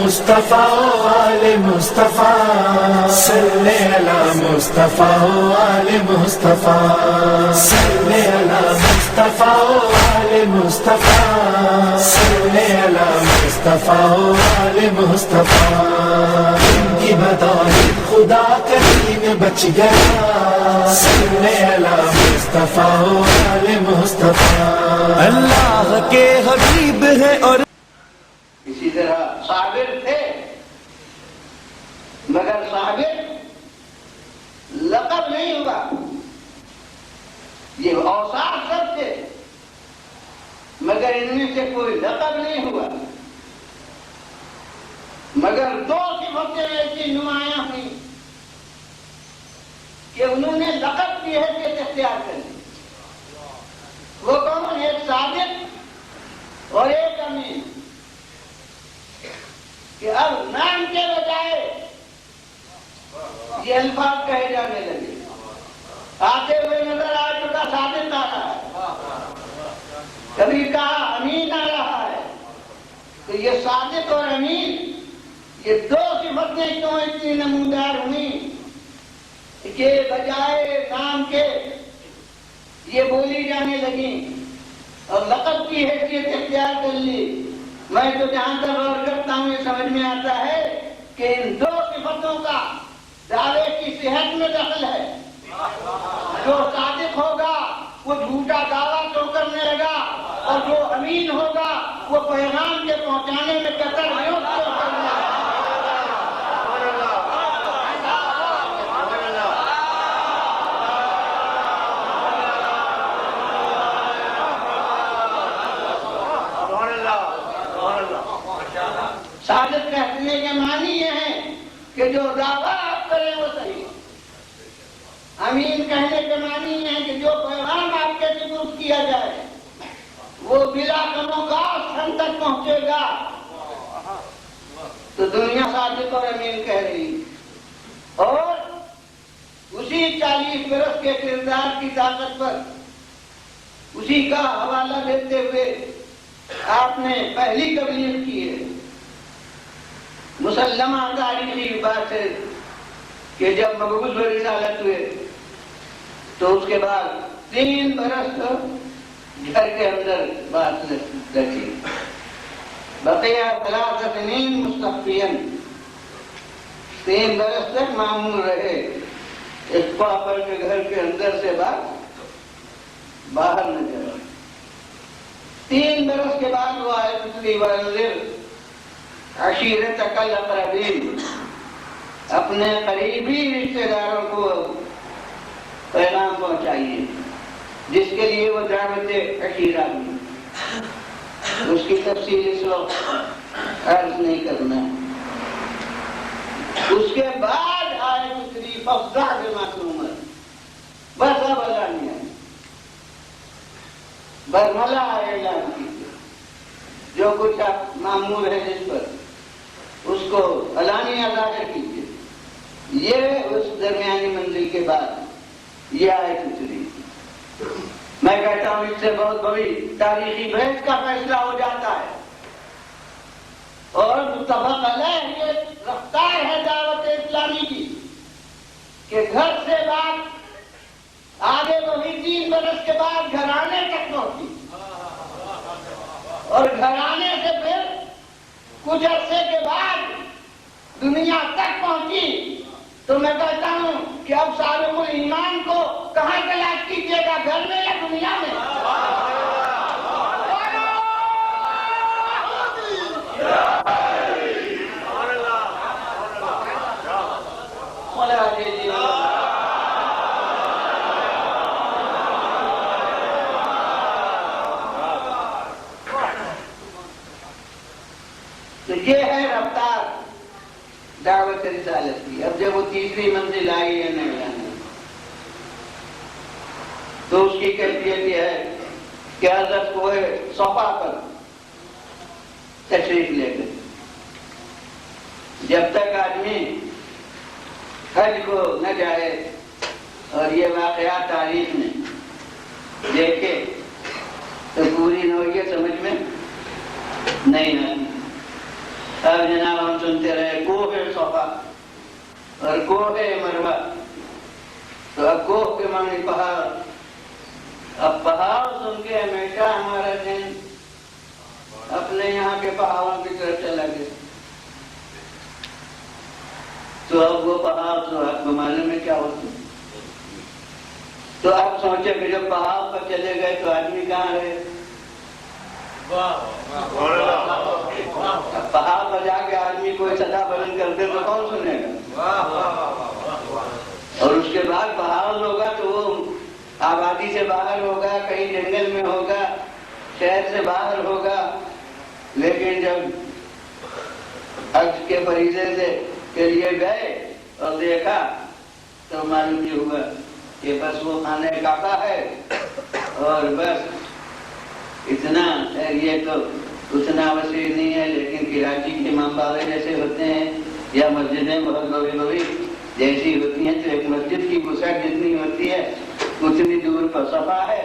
مصطفیٰ آل مصطفیٰ، صلی علی مصطفیٰ آل مصطفیٰ، صلی علی مصطفیٰ آل مصطفیٰ، صلی علی مصطفیٰ آل مصطفیٰ۔ ان کی بدولت خدا کریم بچ گیا، صلی علی مصطفیٰ آل مصطفیٰ۔ اللہ کے حبیب ہے اور اسی طرح صابر تھے، مگر صابر لقب نہیں ہوا، یہ اوصاف سب تھے مگر ان میں سے کوئی لقب نہیں ہوا، مگر دو صفتیں ایسی نمایاں ہوئی کہ انہوں نے لقب کی حیثیت اختیار کر لی۔ وہ کون؟ ایک صادق اور ایک امین، کہ اب نام کے بجائے یہ الفاظ کہے جانے لگے۔ آتے ہوئے نظر آ چکا صادق آ رہا ہے، کبھی کہا امین آ رہا ہے، تو یہ صادق اور امین یہ دو صفتیں کیوں اتنی نمودار ہوئی کہ بجائے نام کے یہ بولی جانے لگی اور لقب کی حیثیت اختیار کر لی۔ میں تو جہاں تک غور کرتا ہوں یہ سمجھ میں آتا ہے کہ ان دو صفتوں کا دعوے کی صحت میں دخل ہے۔ جو صادق ہوگا وہ جھوٹا دعویٰ کیوں کرنے لگا، اور جو امین ہوگا وہ پیغام کے پہنچانے میں قطر کیوں کرنے لگا۔ صادق کہنے کے معنی یہ ہے کہ جو دعویٰ آپ کریں وہ صحیح، امین کہنے کے معنی یہ ہے کہ جو پیغام آپ کے سپرد کیا جائے وہ بلا کم و کاست ہم تک پہنچے گا۔ تو دنیا صادق اور امین کہہ رہی، اور اسی 40 برس کے کردار کی طاقت پر اسی کا حوالہ دیتے ہوئے آپ نے پہلی تبلیغ کی ہے۔ مسلمہ تاریخی بات ہے کہ جب مبعوث رسالت ہوئے تو اس کے بعد 3 برس گھر کے اندر بات رکھی، بقیہ 3 سنین مستخفیاً، 3 برس تک معمول رہے، اخفا پر کے گھر کے اندر سے بات باہر نہ جائے۔ 3 برس کے بعد وہ آئے دوسری وانذر عشیرتک الاقربین، اپنے قریبی رشتہ داروں کو پیغام پہنچائیے، جس کے لیے وہ دعوت عشیرہ ہوئی۔ اس کی تفصیل اس وقت عرض نہیں کرنا۔ اس کے بعد آئے دوسری فافزع بما تؤمر، بس اب اعلانیہ برملا اعلان کیجیے، جو کچھ آپ معمول ہے جس پر اس کو علانیہ ظاہر کیجیے۔ یہ اس درمیانی منزل کے بعد یہ آیت اتری۔ میں کہتا ہوں اس سے بہت بڑی تاریخی بحث کا فیصلہ ہو جاتا ہے، اور متفق علیہ یہ رفتار ہے دعوت اسلامی کی کہ گھر سے بات آگے وہی 3 برس کے بعد گھرانے تک پہنچی، اور گھرانے سے پھر کچھ عرصے کے بعد دنیا تک پہنچی۔ تو میں کہتا ہوں کہ اب صادق الایمان کو کہاں تلاش کیجیے گا، گھر میں یا دنیا میں؟ تو یہ ہے رفتار دعوت رسالت کی۔ اب جب وہ تیسری منزل آئی ہے نہیں، تو اس کی کیفیت یہ ہے کہ حضرت کوہ صفا پر تشریف لے گئے۔ جب تک آدمی حج کو نہ جائے اور یہ واقعات تاریخ میں دیکھے تو پوری نوعیت سمجھ میں نہیں آتی۔ اب جناب ہم سنتے رہے کوہ صفا اور کوہ مروہ، تو اب کوہ کے معنی پہاڑ، اب پہاڑ سن کے ہمیشہ ہمارا ذہن اپنے یہاں کے پہاڑوں کی طرف چلا گیا. تو اب وہ پہاڑ تو آپ کو معلوم ہے کیا ہوتے. تو آپ سوچے کہ جب پہاڑ پر چلے گئے تو آدمی کہاں رہے؟ پہاڑ پر جا کے آدمی کوئی صدا بلند کر دے تو کون سنے گا؟ اور اس کے بعد پہاڑ ہوگا تو وہ آبادی سے باہر ہوگا، کہیں جنگل میں ہوگا، شہر سے باہر ہوگا. لیکن جب حج کے فریضے سے کے لیے گئے اور دیکھا تو معلوم یہ ہوا کہ بس وہ خانہ کعبہ ہے اور بس اتنا. یہ تو اتنا وسیع نہیں ہے، لیکن کراچی کے امام باڑے جیسے ہوتے ہیں یا مسجدیں بہت بڑی بڑی جیسی ہوتی ہیں، تو ایک مسجد کی وسعت جتنی ہوتی ہے اتنی دور پر صفا ہے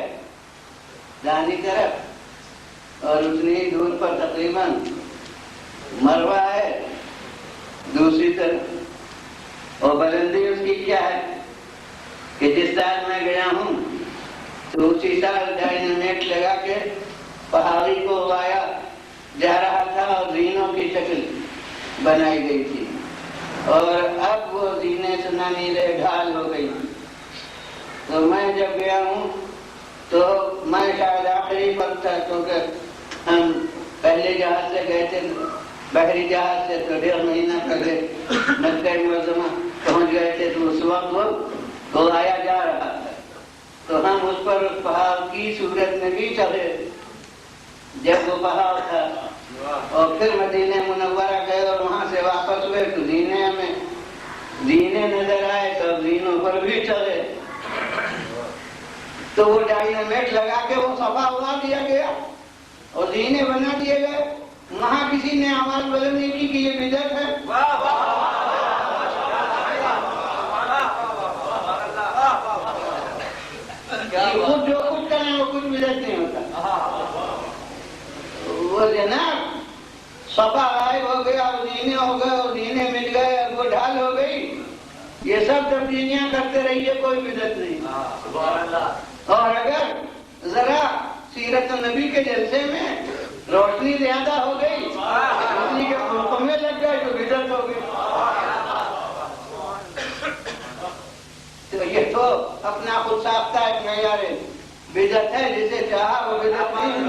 دانی طرف، اور اتنی ہی دور پر تقریباً مروہ ہے دوسری طرف. اور بلندی اس کی کیا ہے کہ جس سال میں گیا ہوں تو اسی سال ڈائنامیٹ لگا کے پہاڑی کو اگایا جا رہا تھا اور زینوں کی شکل بنائی گئی تھی، اور اب وہ زینے سنا نہیں رہے، ڈھال ہو گئی. تو میں جب گیا ہوں تو میں شاید آخری پر تھا، کیونکہ ہم پہلے جہاز سے گئے تھے، بحری جہاز سے، تو 1.5 مہینہ پہلے مکہ معظمہ پہنچ گئے تھے. تو اس وقت وہ اگایا جا رہا تھا، تو ہم اس پر اس پہاڑ کی صورت میں بھی چڑھے جب وہ پہاڑ تھا. اور پھر مدینہ منورہ گئے اور وہاں سے واپس ہوئے تو زینے ہمیں زینے نظر آئے، تو زینوں پر بھی چڑھے. تو وہ ڈائنامیٹ لگا کے وہ صفا اڑا دیا گیا اور زینے بنا دیے گئے. وہاں کسی نے آواز بلند نہیں کی کہ یہ بدعت ہے. وہ جو کچھ کریں وہ کچھ بدعت نہیں ہوتا. وہ جناب صفا غائب ہو گیا اور زینے ہو گئے اور زینے مل گئے اور وہ ڈھال ہو گئی. یہ سب تبدیلیاں کرتے رہیے، کوئی بدعت نہیں. اور اگر ذرا سیرت النبی کے جلسے میں روشنی زیادہ ہو گئی، روشنی کے خلقوں لگ گئے تو بدعت ہو گئی. تو یہ تو اپنا خود ساختہ ایک معیار بدعت ہے، جسے چاہا وہ بدعت نہیں.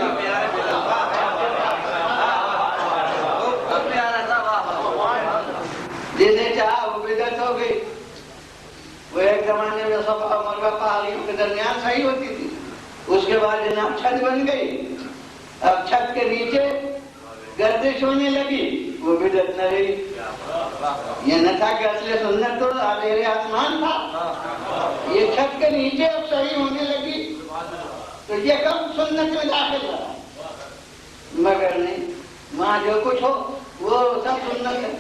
جسے چاہا وہ بدعت ہو گئی. وہ ایک زمانے میں صفا اور مروہ پہاڑیوں کے درمیان صحیح ہوتی تھی، اس کے بعد جناب چھت بن گئی. اب چھت کے نیچے گردش ہونے لگی، وہ بدعت نہ رہی. یہ نہ تھا کہ اصل سنت تو زیر آسمان تھا، یہ چھت کے نیچے اب صحیح ہونے لگی تو یہ کب سنت میں داخل رہا. مگر نہیں، وہاں جو کچھ ہو وہ سب سنت ہے.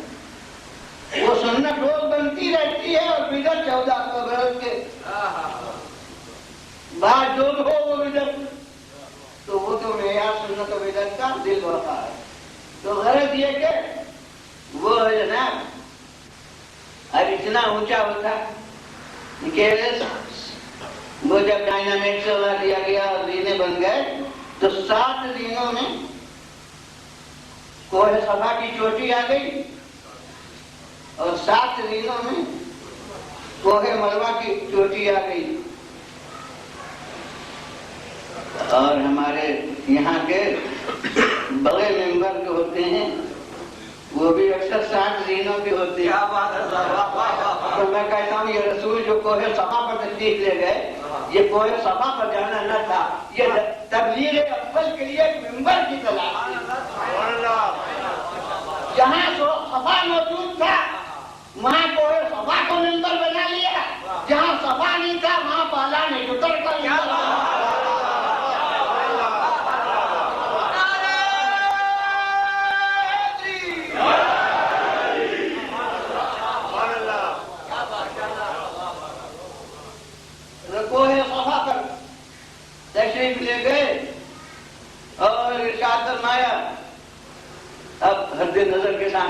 وہ سنت روز بنتی رہتی ہے اور بدعت 1400 برس کے بعد جو ہو وہ بدعت. تو وہ تو معیار سنت و بدعت کا دل ہوتا ہے. تو غرض یہ کہ وہ ہے نا اب اتنا اونچا ہوتا کہ وہ جب ڈائنامیٹ سے اڑا دیا گیا اور زینے بن گئے تو 7 زینوں میں کوہ صفا کی چوٹی آ گئی اور 7 زینوں میں کوہ مروہ کی چوٹی آ گئی. اور ہمارے یہاں کے بڑے ممبر جو ہوتے ہیں وہ بھی اکثر 7 زینوں کے ہوتے ہیں. تو میں کہتا ہوں یہ رسول جو کوہ صفا پر تشریف لے گئے، یہ کوہ صفا پر جانا نہ تھا، یہ تبلیغ اول کے لیے ایک ممبر کی تلاش تھی. جہاں صفا موجود تھا وہاں کوہ صفا کو ممبر بنا لیا، جہاں صفا نہیں تھا وہاں بالا نہیں اتر کر. کوہ صفا پر تشریف لے گئے اور ارشاد فرمایا اب حد نظر کے سامنے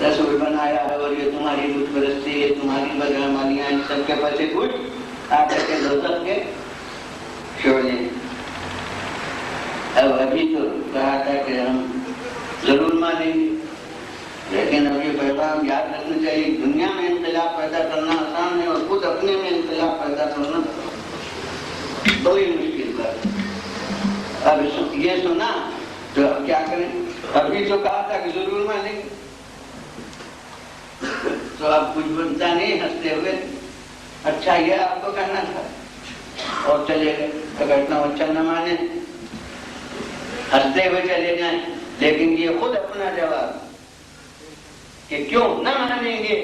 رسول بنایا ہے اور یہ تمہاری بت پرستی، یہ تمہاری بدعمالیاں، ان سب کے پچے کچھ آ کر کے دوزخ کے شعلے۔ اب ابھی تو کہا تھا کہ ہم ضرور مانیں گے، لیکن اب یہ پیغام یاد رکھنا چاہیے، دنیا میں انقلاب پیدا کرنا آسان ہے اور خود اپنے میں انقلاب پیدا کرنا بڑی مشکل بات ہے۔ اب یہ سنا تو اب کیا کریں؟ ابھی تو کہا تھا کہ ضرور مانیں گے، تو اب کچھ بنتا نہیں، ہنستے ہوئے اچھا یہ آپ کو کہنا تھا اور چلے گئے۔ اگر اتنا اچھا نہ مانے ہنستے ہوئے چلے جائیں، لیکن یہ خود اپنا جواب کہ کیوں نہ مانیں گے،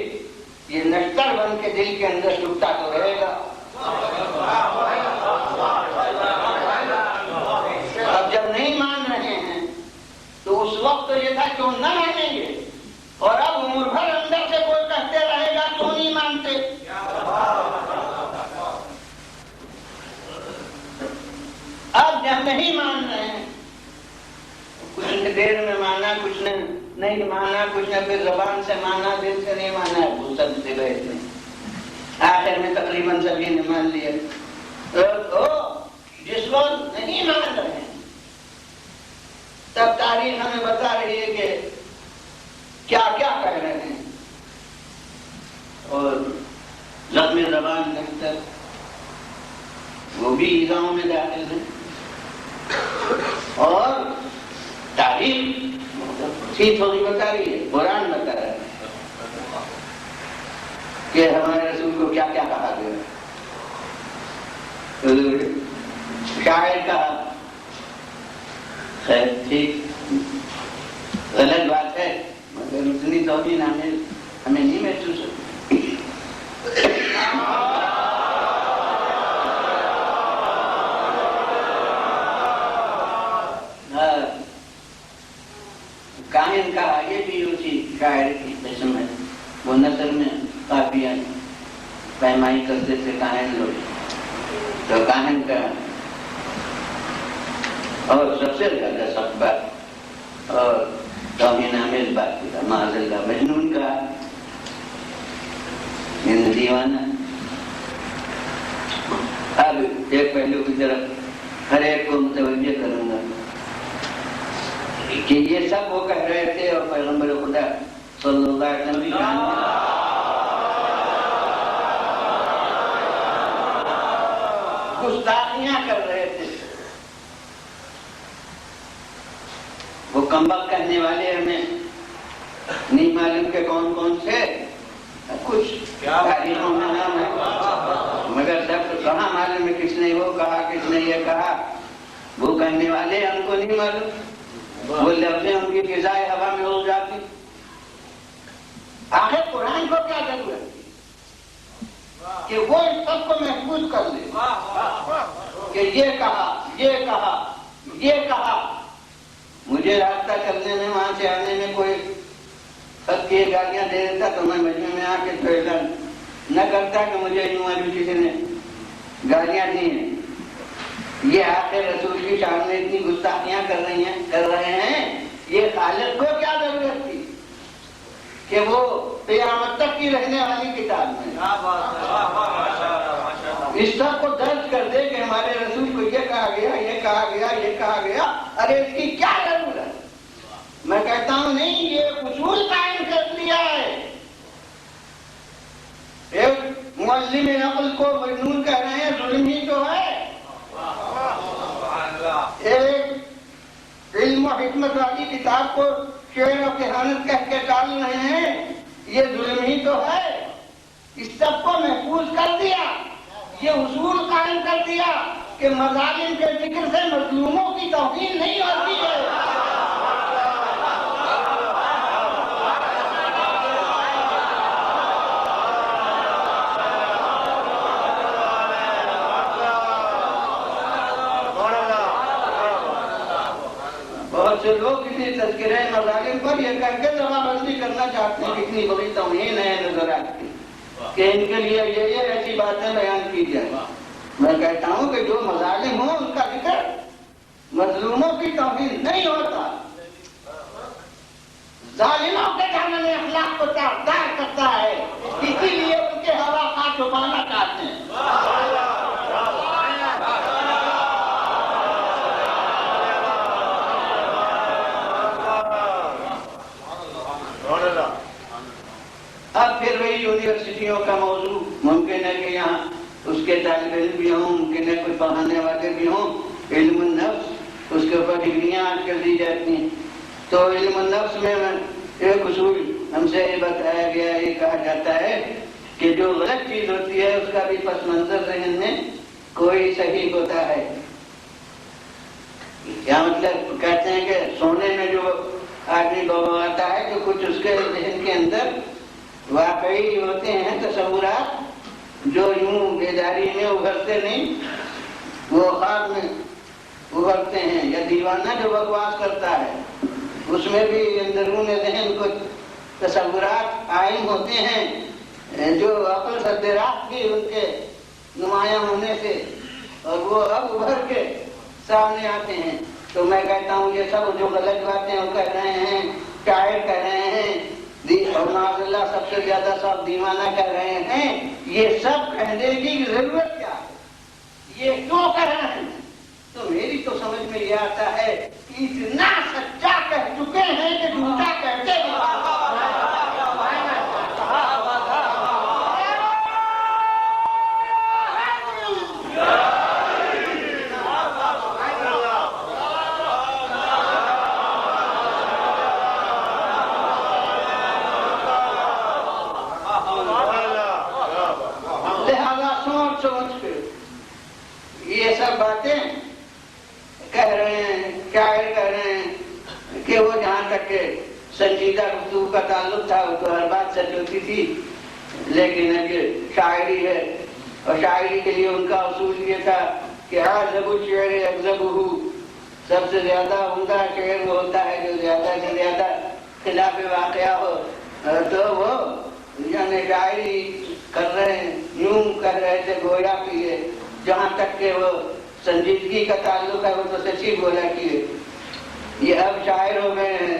یہ نشتر بن کے دل کے اندر چھپتا تو رہے گا۔ اب جب نہیں مان رہے ہیں تو اس وقت تو یہ تھا کیوں نہ مانیں گے، اور اب عمر بھر اندر سے کوئی کہتے رہے گا کیوں نہیں مانتے۔ اب جب نہیں مان رہے ہیں، کچھ دیر میں مانا، کچھ نے نہیں مانا، کچھ نے پھر زبان سے مانا، دل سے نہیں مانا، وہ سب سے گئے تھے، آخر میں تقریباً سبھی نے مان لیا۔ جس وقت نہیں مان رہے ہیں تب تاریخ ہمیں بتا رہی ہے کہ کیا کیا کہہ رہے ہیں، اور زخم زبان نشتر وہ بھی ایذاؤں میں داخل ہیں، اور تاریخ تھوڑی بتا رہی ہے، قرآن بتا رہا ہے کہ ہمارے رسول کو کیا کیا کہا گیا۔ شاعر کہا، خیر ٹھیک غلط بات ہے مگر اتنی توہین ہمیں نہیں محسوس ہوتی۔ کاہن کہا، یہ بھی اسی شاعر کی قسم ہے، وہ نثر میں قافیہ پیمائی کرتے تھے کاہن لوگ، تو کاہن کا اور سب سے زیادہ سخت بات اور توہین آمیز بات کی، معاذ اللہ مجنون کا دیوانہ۔ اب ایک پہلو کی طرف ہر ایک کو متوجہ کروں گا کہ یہ سب وہ کہہ رہے تھے اور پیغمبر خدا صلی اللہ علیہ وسلم گستاخیاں کر رہے تھے۔ وہ کمبخت کہنے والے ہمیں نہیں معلوم کہ کون کون سے، کچھ تاریخوں میں نام ہے مگر سب کہاں معلوم ہے کس نے وہ کہا، کس نے یہ کہا۔ وہ کہنے والے ہم کو نہیں معلوم، وہ لفظیں ان کی فضائے ہوا میں اڑ جاتی۔ آخر قرآن کو کیا ضرورت تھی کہ وہ اس سب کو محفوظ کر لے کہ یہ کہا، یہ کہا، یہ کہا۔ مجھے راستہ چلنے میں، وہاں سے آنے میں کوئی سب کی گالیاں دے دیتا تو میں مجمع میں آ کے فیصلہ نہ کرتا کہ مجھے یوں کسی نے گالیاں دی ہیں۔ یہ آخر رسول کی شان میں اتنی گستاخیاں کر رہے ہیں، یہ خالق کو کیا ضرورت تھی کہ وہ قیامت تک کی رہنے والی کتاب میں اس سب کو درج کر دے کہ ہمارے رسول کو یہ کہا گیا، یہ کہا گیا، یہ کہا گیا۔ ارے اس کی کیا ضرورت؟ میں کہتا ہوں نہیں، یہ اصول قائم کر دیا ہے۔ ایک معلم نقل کو مجنون کہہ رہے ہیں، ظلم ہی تو ہے۔ ایک علم و حکمت والی کتاب کو شعر و کہانت کہہ کے ڈال رہے ہیں، یہ ظلم ہی تو ہے۔ اس سب کو محفوظ کر دیا، یہ اصول قائم کر دیا کہ مظالم کے ذکر سے مظلوموں کی توہین نہیں ہوتی ہے۔ بہت سے لوگ اسی تذکرہ مظالم پر یہ کہہ کے جمع بندی کرنا چاہتے ہیں، اتنی بڑی توہین ہے نظر آتی کہ ان کے لیے یہ ایسی باتیں بیان کی جائیں۔ میں کہتا ہوں کہ جو مظالم ہوں ان کا ذکر، مظلوموں کی توہین نہیں ہوتا۔ ظالموں کے دامن اخلاق کو تاردار کرتا ہے، اسی لیے ان کے ہوا کا چھپانا چاہتے ہیں۔ اب پھر وہی یونیورسٹیوں کا موضوع، ممکن ہے کہ یہاں اس کے طالب علم بھی ہوں، ممکن ہے کوئی پڑھانے والے بھی ہوں۔ علم النفس، اس کے اوپر ڈگریاں آج کل دی جاتی ہیں۔ تو علم النفس میں ایک اصول ہم سے یہ بتایا گیا، یہ کہا جاتا ہے کہ جو غلط چیز ہوتی ہے اس کا بھی پس منظر ذہن میں کوئی صحیح ہوتا ہے۔ کیا مطلب؟ کہتے ہیں کہ سونے میں جو آدمی ببواتا ہے تو کچھ اس کے ذہن کے اندر واقعی ہوتے ہیں تصورات جو یوں بیداری میں ابھرتے نہیں، وہ خواب میں ابھرتے ہیں۔ یا دیوانہ جو بکواس کرتا ہے اس میں بھی اندرون ذہن کچھ تصورات قائم ہوتے ہیں جو عقل صدرات بھی ان کے نمایاں ہونے سے، اور وہ اب ابھر کے سامنے آتے ہیں۔ تو میں کہتا ہوں یہ سب جو غلط باتیں وہ کہہ رہے ہیں، شاعر کہہ رہے ہیں، اور معاذ اللہ سب سے زیادہ سب دیوانہ کہہ رہے ہیں، یہ سب کہنے کی ضرورت کیا ہے؟ یہ کیوں کہہ رہے ہیں؟ تو میری تو سمجھ میں یہ آتا ہے کہ اتنا سچا کہہ چکے ہیں کہ جھوٹا کہتے ہیں۔ لہذا سوچ سوچ کے یہ سب باتیں کہہ رہے ہیں، شاعر کہہ رہے ہیں کہ وہ جہاں تک کہ سنجیدہ گفتگو کا تعلق تھا وہ تو ہر بات سچ ہوتی تھی، لیکن اب یہ شاعری ہے، اور شاعری کے لیے ان کا اصول یہ تھا کہ اعذب الشعر اکذبہ، سب سے زیادہ عمدہ شعر وہ ہوتا ہے جو زیادہ سے زیادہ خلاف واقعہ ہو۔ تو وہ یعنی شاعری کر رہے ہیں، یوں کہہ رہے تھے گویا کہ یہ جہاں تک کہ وہ سنجیدگی کا تعلق ہے وہ تو سچی بولا کیے۔ یہ اب شاعر ہو گئے ہیں،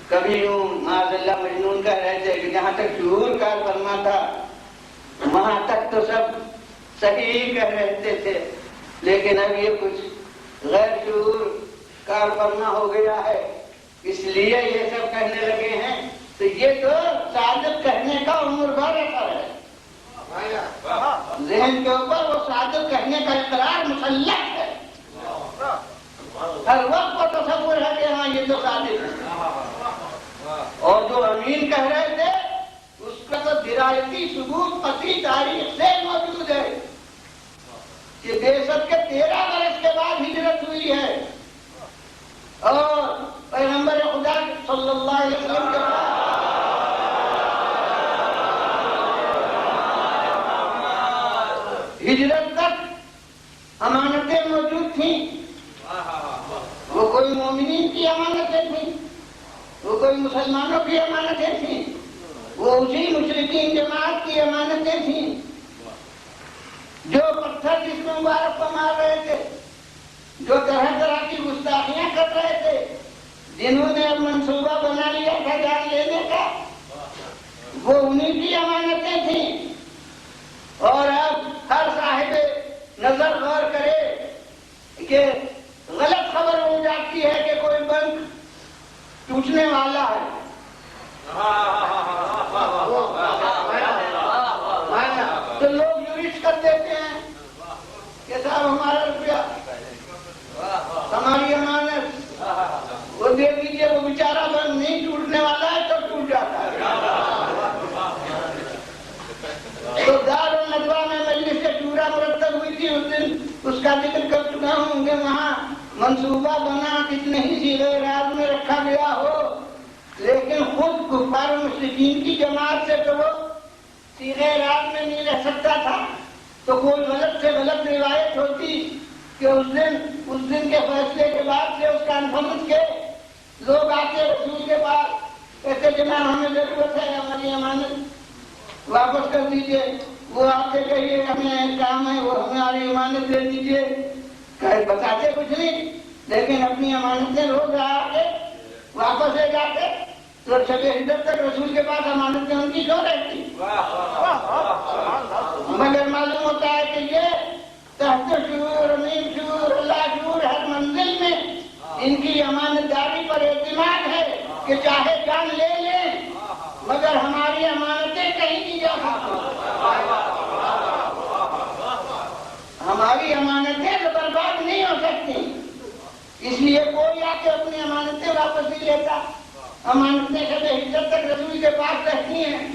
کبھی یوں معاذ اللہ مجنون کہہ رہے تھے کہ جہاں تک شعور کار فرما تھا وہاں تک تو سب صحیح کہہ رہتے تھے، لیکن اب یہ کچھ غیر شعور کار فرما ہو گیا ہے، اس لیے یہ سب کہنے لگے ہیں۔ تو یہ تو صادق کہنے کا عمر بھر اثر ہے، ذہن کے اوپر وہ صادق کہنے کا اقرار مسلط ہے، ہر وقت وہ تصور ہے کہ ہاں یہ تو صادق ہے۔ اور جو امین کہہ رہے تھے اس کا تو درایتی ثبوت قطعی تاریخ سے موجود ہے کہ بیسط کے 13 برس کے بعد ہجرت ہوئی ہے، اور پیغمبر خدا صلی اللہ علیہ وسلم کے بعد ہجرت تک امانتیں موجود تھیں، وہ کوئی مومنین کی امانتیں تھیں، وہ کوئی مسلمانوں کی امانتیں تھیں، وہ اسی مشرکین جماعت کی امانتیں تھیں جو پتھر جس میں مبارک کو مار رہے تھے، جو طرح طرح کی گستاخیاں کر رہے تھے، جنہوں نے اب منصوبہ بنا لیا تھا جان لینے کا، وہ انہیں کی امانتیں تھیں۔ اور اب ہر صاحب نظر غور کرے کہ غلط خبر ہو جاتی ہے کہ کوئی بنک ٹوٹنے والا ہے، تو لوگ یوش کر دیتے ہیں کہ صاحب ہمارا روپیہ، ہماری امانت وہ دے دیجیے، وہ بیچارہ بند نہیں ٹوٹنے والا ہے تو ٹوٹ جاتا ہے۔ تو دار الندوہ میں مجلس شورا مرتب ہوئی تھی، اس دن اس کا ذکر کر چکا ہوں کہ وہاں منصوبہ بنا کتنے ہی صیغہ اعراض میں رکھا گیا ہو، لیکن خود کفار و مشرکین کی جماعت سے تو وہ صیغہ اعراض میں نہیں رہ سکتا تھا، تو کوئی غلط سے غلط روایت ہوتی کہ اس دن کے فیصلے کے بعد سے اس کانفرنس کے لوگ آتے رسول کے پاس کہتے جناب ہمیں ضرورت ہے ہماری امانت واپس کر دیجئے، وہ آپ سے کہیے ہمیں کام ہے وہ ہماری امانت دے دیجئے، بتاتے کچھ نہیں لیکن اپنی امانتیں روز آ کے واپس لے جاتے۔ تو شب ہجرت تک رسول کے پاس امانتیں ان کی کیوں رہتی؟ مگر معلوم ہوتا ہے کہ یہ تحت شعور، نیم شعور، اللہ شعور، ہر منزل میں ان کی امانت داری پر اعتماد ہے کہ چاہے جان لے لیں مگر ہماری امانتیں کہیں نہیں جا سکتی، ہماری امانتیں برباد نہیں ہو سکتی۔ اس لیے کوئی آ کے اپنی امانتیں واپس نہیں لیتا، امانتیں شب ہجرت تک رسول کے پاس رہتی ہیں۔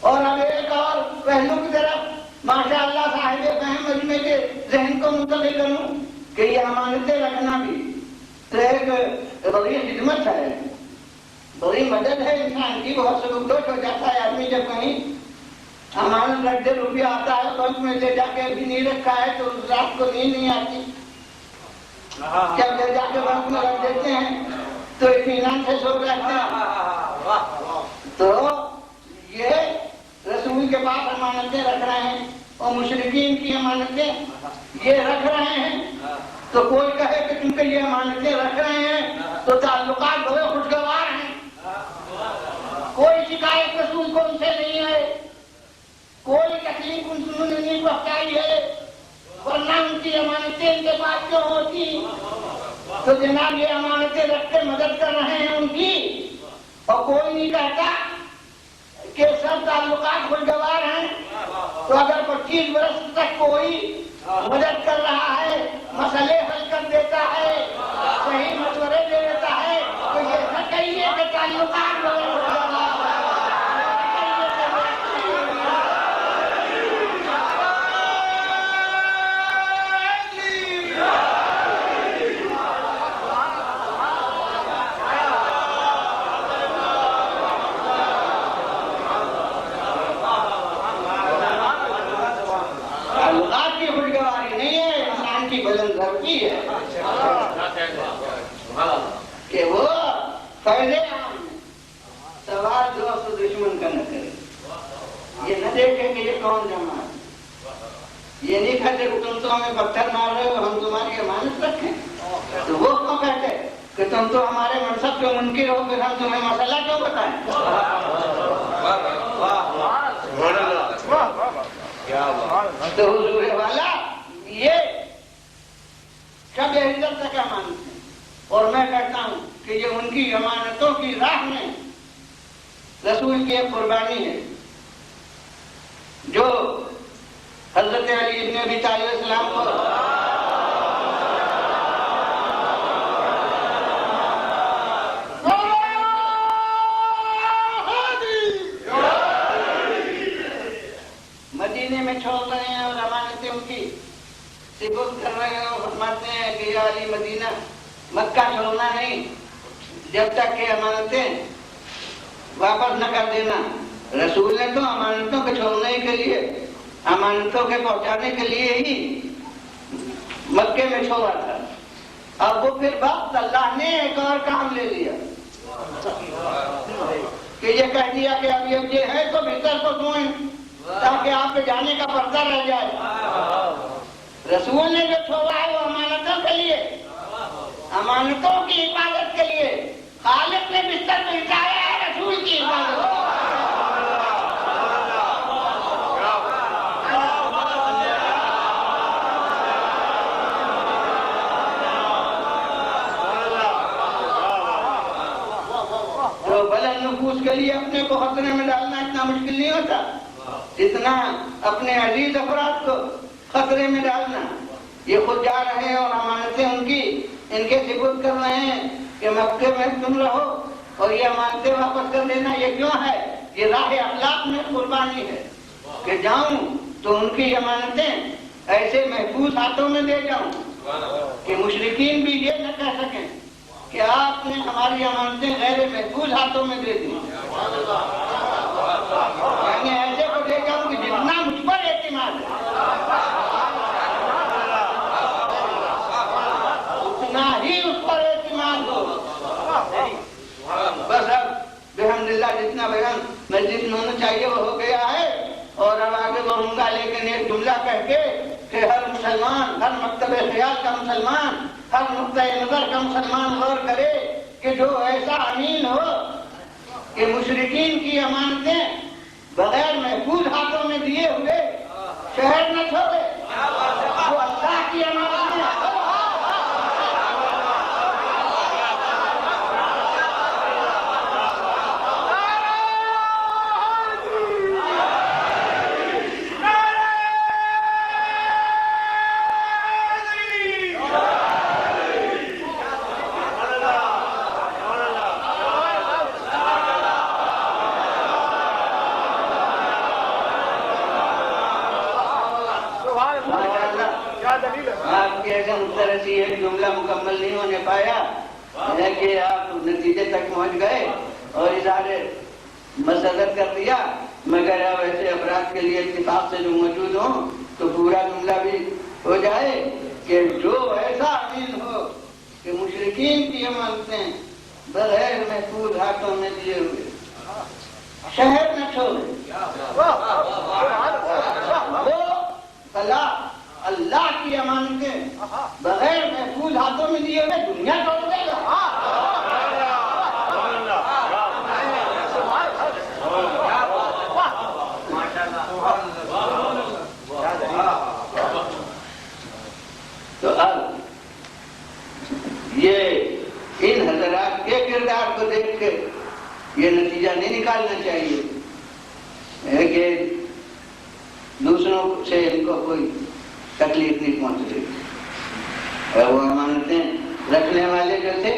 اور اب ایک اور پہلو کی طرف ماشاء اللہ صاحب فہم مجمع کے ذہن کو منتقل کروں کہ یہ امانتیں رکھنا بھی تو ایک بڑی خدمت ہے، بڑی مدد ہے انسان کی۔ بہت سبکدوش ہو جاتا ہے آدمی جب کہیں امانت رکھ دے، روپیہ آتا ہے بینک میں لے جا کے ابھی نہیں رکھا ہے تو رات کو نیند نہیں آتی، جب لے جا کے بینک میں رکھ دیتے ہیں تو اطمینان سے سو جاتے ہیں۔ تو یہ رسول کے پاس امانتیں رکھ رہے ہیں اور مشرکین کی امانتیں یہ رکھ رہے ہیں، تو کوئی کہے کہ چونکہ یہ امانتیں رکھ رہے ہیں تو تعلقات بڑے خوشگوار ہیں، کوئی شکایت رسول کو ان سے نہیں ہے، کوئی تکلیف انہوں نے نہیں پہنچائی ہے، ورنہ ان کی امانتیں ان کے پاس کیوں ہوتی؟ تو جناب یہ امانتیں رکھ کے مدد کر رہے ہیں ان کی، اور کوئی نہیں کہتا کہ سب تعلقات خوشگوار ہیں۔ تو اگر 25 برس تک کوئی مدد کر رہا ہے، مسئلے حل کر دیتا ہے، صحیح مشورے دے دیتا ہے، تو یہ نہ کہیے کہ تعلقات بڑے خوشگوار ہیں۔ تعلقات کی خوشگواری نہیں ہے، انسان کی بلند ذرفی ہے کہ وہ فیض عام میں سوال دوست و دشمن کا نہ کرے، یہ نہ دیکھے کہ یہ کون جماعت، یہ نہیں کہتے کہ تم تو ہمیں پتھر مار رہے ہو ہم تمہاری امانت رکھیں، تو وہ کیوں کہتے کہ تم تو ہمارے منصب کے منکر ہو پھر ہم تمہیں مسئلہ کیوں بتائیں؟ تو حضور والا یہ شب ہجرت تک امانت ہے، اور میں کہتا ہوں کہ یہ ان کی امانتوں کی راہ میں رسول کی ایک قربانی ہے، جو حضرت علی ابن ابی طالب علیہ السلام کو مدینے میں چھوڑ رہے ہیں اور امانتیں ان کی سپرد کر رہے ہیں، اور فرماتے ہیں کہ یا علی مدینہ مکہ چھوڑنا نہیں جب تک کہ امانتیں واپس نہ کر دینا۔ رسول نے تو امانتوں کے چھوڑنے کے لیے، امانتوں کے پہنچانے کے لیے ہی مکے میں چھوڑا تھا، اب وہ پھر وقت اللہ نے ایک اور کام لے لیا کہ یہ کہہ دیا کہ اب یہ ہے تو بہتر کو سوئیں تاکہ آپ کے جانے کا پردہ رہ جائے۔ رسول نے جو چھوڑا ہے وہ امانتوں کے لیے، امانتوں کی حفاظت کے لیے، خالق نے بستر پہ بچھایا ہے رسول کی حفاظت۔ تو بلند نفوس کے لیے اپنے کو خطرے میں ڈالنا اتنا مشکل نہیں ہوتا جتنا اپنے عزیز افراد کو خطرے میں ڈالنا۔ یہ خود جا رہے ہیں اور امانتیں ان کے سپرد کر رہے ہیں کہ مکے میں تم رہو، اور یہ امانتیں واپس کر لینا یہ کیوں ہے؟ یہ راہ اخلاق میں قربانی ہے کہ جاؤں تو ان کی امانتیں ایسے محفوظ ہاتھوں میں دے جاؤں کہ مشرکین بھی یہ نہ کہہ سکیں کہ آپ نے ہماری امانتیں غیر محفوظ ہاتھوں میں دے دی، یعنی ایسے کو دے جاؤں کہ جتنا مجھ پر اعتماد ہے اتنا ہی اس پر اعتماد ہو۔ بس اب بحمدللہ جتنا بیان مسجد میں ہونا چاہیے وہ ہو گیا ہے، اور اب آگے بڑھوں گا، لیکن ایک جملہ کہہ کے کہ ہر مسلمان، ہر مکتب خیال کا مسلمان، ہر نقطۂ نظر کا مسلمان غور کرے کہ جو ایسا امین ہو کہ مشرکین کی امانتیں بغیر محفوظ ہاتھوں میں دیے ہوئے شہر نہ چھوڑے. وہ اللہ کی امانتیں ایک جملہ مکمل نہیں ہونے پایا ہے کہ آپ نتیجے تک پہنچ گئے اور اظہار مسرت کر دیا، مگر اب ایسے افراد کے لیے اتفاق سے جو موجود ہوں تو پورا جملہ بھی ہو جائے کہ جو ایسا امین ہو کہ مشرکین کی امانتیں بغیر محفوظ ہاتھوں میں دیے ہوئے شہر نہ چھوڑے، وہ اللہ کی امانتیں بغیر محفوظ ہاتھوں میں دیے ہوئے دنیا چھوڑ دے گا. تو اب یہ ان حضرات کے کردار کو دیکھ کے یہ نتیجہ نہیں نکالنا چاہیے کہ دوسروں سے ان کو کوئی تکلیف نہیں پہنچ رہی. اور وہ امانتیں رکھنے والے جو تھے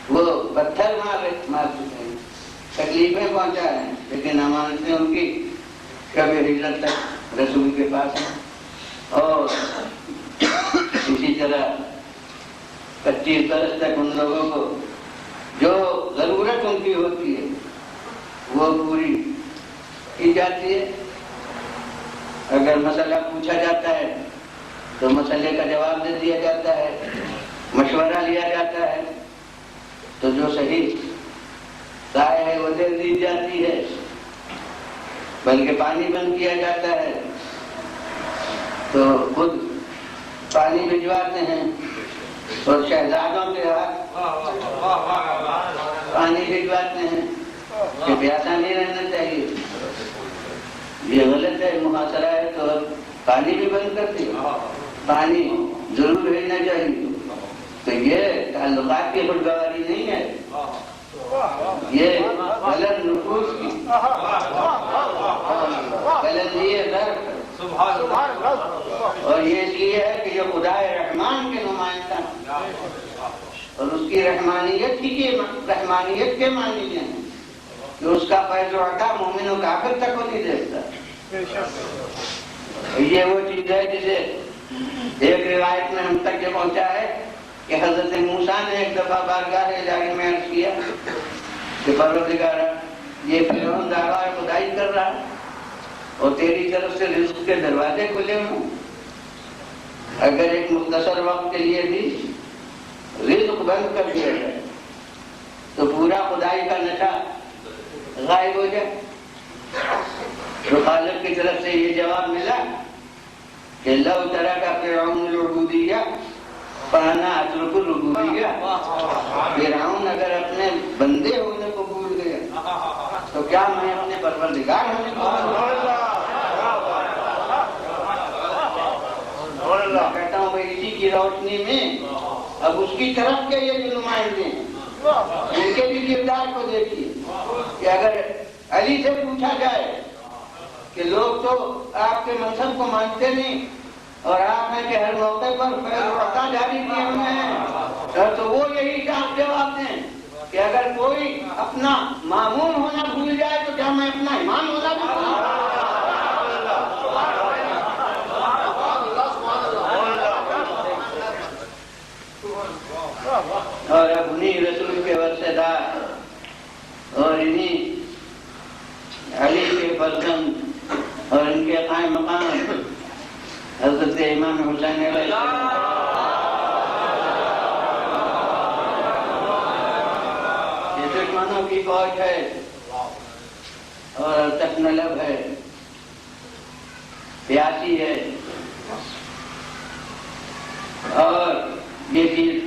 وہ پتھر مار چکے ہیں، تکلیفیں پہنچا رہے ہیں، لیکن امانتیں ان کی کبھی ہجرت تک رسول کے پاس ہیں. اور اسی طرح 25 برس تک ان لوگوں کو جو ضرورت ان کی ہوتی ہے وہ پوری کی جاتی ہے. اگر مسئلہ پوچھا جاتا ہے تو مسئلے کا جواب دے دیا جاتا ہے، مشورہ لیا جاتا ہے، تو جو صحیح رائے ہے وہ دے دی جاتی ہے، بلکہ پانی بند کیا جاتا ہے تو خود پانی بھجواتے ہیں اور شہزادوں کے ہاتھ پانی بھجواتے ہیں کہ پیاسا نہیں رہنا چاہیے. یہ غلط ہے، محاصرہ ہے تو پانی بھی بند کرتی ہے، پانی ضرور بھیجنا چاہیے. تو یہ تعلقات کی خوشگواری نہیں ہے، یہ غلط نفوذ کی غلط یہ اور یہ اس لیے ہے کہ یہ خدا رحمان کے نمائندہ اور اس کی رحمانیت کے معنی ہیں کہ اس کا فیض و عطا مومن و کافر تک کو نہیں دیکھتا. یہ وہ چیز ہے جسے ایک روایت میں ہم تک یہ پہنچا ہے کہ حضرت موسیٰ نے ایک دفعہ بارگاہ الہی میں عرض کیا کہ پروردگارا یہ فرعون دعویٰ خدائی کر رہا ہے اور تیری طرف سے رزق کے دروازے کھلے ہوں، اگر ایک مختصر وقت کے لیے بھی رزق بند کر دیا جائے تو پورا خدائی کا نشہ غائب ہو جائے. تو خالق کی طرف سے یہ جواب ملا کہ لو ترک فرعون العبودیہ فانا اترک الربوبیہ. فرعون اگر اپنے بندے ہونے کو بھول گیا تو کیا میں اپنے پروردگار ہونے کو کہتا ہوں بھائی اسی کی روشنی میں اب اس کی طرف کے یہ جو نمائندے ہیں ان کے بھی کردار کو دیکھیے کہ اگر علی سے پوچھا جائے کہ لوگ تو آپ کے منصب کو مانتے نہیں اور آپ ہیں کہ ہر موقع پر فیض و عطا جاری کیے ہوئے ہیں، تو وہ یہی جواب دیں کہ اگر کوئی اپنا معمول ہونا بھول جائے تو کیا میں اپنا ایمان ہونا بھی بھول جاؤں؟ اور اب انہیں رسول کے ورثہ دار اور انہیں علی کے فرزند اور ان کے قائم مقام حضرت امام حسین علیہ السلام یہ دشمنوں کی فوج ہے اور تکنلب ہے، پیاسی ہے، اور یہ چیز